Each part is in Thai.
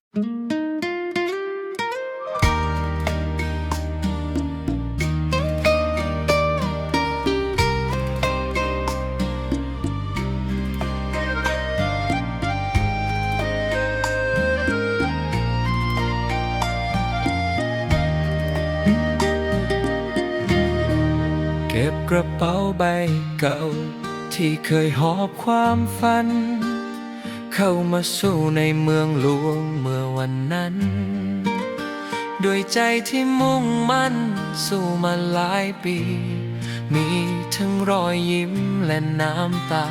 เก็บกระเป๋าใบเก่าที่เคยหอบความฝันเข้ามาสู่ในเมืองหลวงเมื่อวันนั้นด้วยใจที่มุ่งมั่นสู้มาหลายปีมีทั้งรอยยิ้มและน้ำตา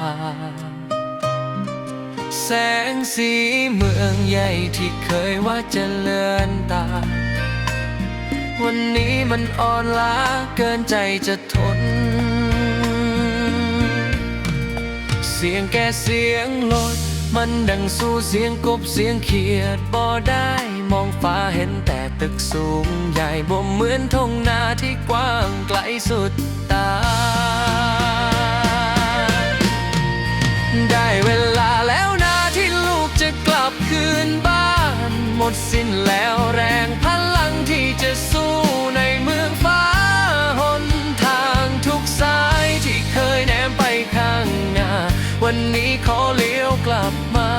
แสงสีเมืองใหญ่ที่เคยว่าจะเลือนตาวันนี้มันอ่อนล้าเกินใจจะทนเสียงแก่เสียงรถมันดังสู้เสียงกบเสียงเขียดบ่ได้มองฟ้าเห็นแต่ตึกสูงใหญ่บ่เหมือนทุ่งนาที่กว้างไกลสุดตาได้เวลาแล้วนะที่ลูกจะกลับคืนบ้านหมดสิ้นแล้วแรงพลังที่จะสู้ในเมืองฟ้าหนทางทุกสายที่เคยแนมไปข้างหน้าวันนี้ขอเลี้ยวกลับมา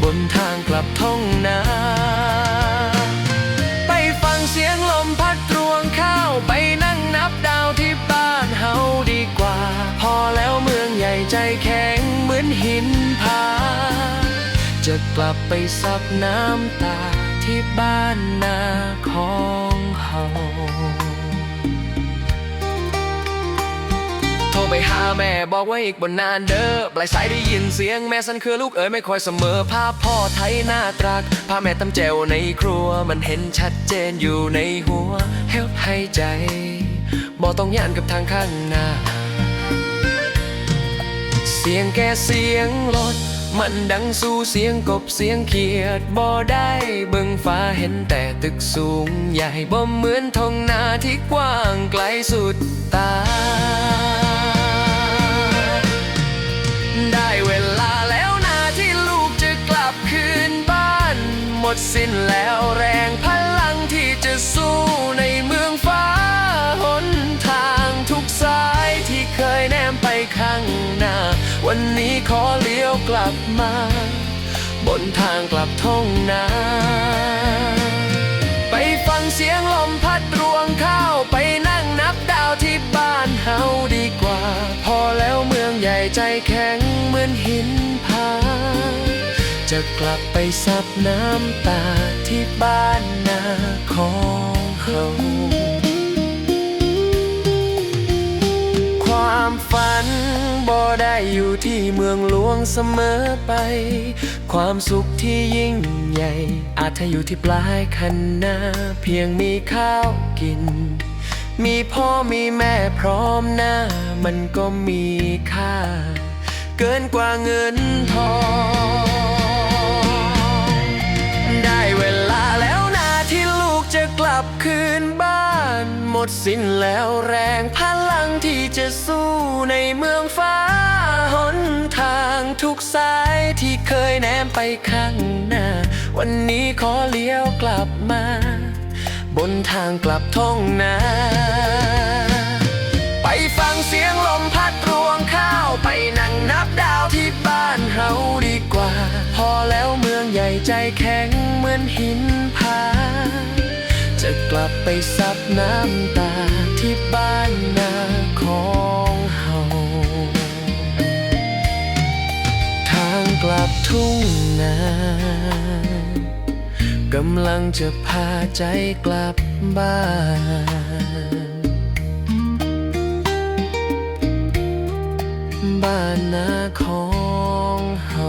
บนทางกลับท้องนาไปฟังเสียงลมพัดรวงข้าวไปนั่งนับดาวที่บ้านเฮาดีกว่าพอแล้วเมืองใหญ่ใจแข็งเหมือนหินผาจะกลับไปซับน้ำตาที่บ้านนาของเฮาโทรไปหาแม่บอกว่าอีกบนนานเด้อปลายสายได้ยินเสียงแม่สั่นคือลูกเอ๋ยไม่ค่อยเสมอภาพพ่อไทยหน้าตรักพาแม่ตำแจวในครัวมันเห็นชัดเจนอยู่ในหัวเฮลให้ใจบ่ต้องย่านกับทางข้างหน้าเสียงแก่เสียงรถมันดังสู้เสียงกบเสียงเขียดบ่ได้เบิ่งฟ้าเห็นแต่ตึกสูงใหญ่บ่เหมือนท้องนาที่กว้างไกลสุดตาได้เวลาแล้วนะที่ลูกจะกลับคืนบ้านหมดสิ้นแล้วแรงพลังที่จะสู้ในเมืองฟ้าหนทางทุกสายที่เคยแนมไปข้างหน้าวันนี้ขอเลี้ยวกลับมาบนทางกลับท้องนาไปฟังเสียงลมพัดรวงข้าวไปนั่งนับดาวที่บ้านเฮาดีกว่าพอแล้วเมืองใหญ่ใจแข็งเหมือนหินผาจะกลับไปซับน้ำตาที่บ้านนาของเฮาความฝันบ่ได้อยู่ที่เมืองหลวงเสมอไปความสุขที่ยิ่งใหญ่อาจจะอยู่ที่ปลายคันนาเพียงมีข้าวกินมีพ่อมีแม่พร้อมหน้ามันก็มีค่าเกินกว่าเงินทองได้เวลาแล้วนะที่ลูกจะกลับคืนบ้านหมดสิ้นแล้วแรงพลังที่จะสู้ในเมืองฟ้าหนทางทุกสายที่เคยแนมไปข้างหน้าวันนี้ขอเลี้ยวกลับมาบนทางกลับท้องนาไปฟังเสียงลมพัดรวงข้าวไปนั่งนับดาวที่บ้านเฮาดีกว่าพอแล้วเมืองใหญ่ใจแข็งเหมือนหินผาจะกลับไปซับน้ำตาที่บ้านนาของเฮาทางกลับทุ่งนากำลังจะพาใจกลับบ้านบ้านนาของเฮา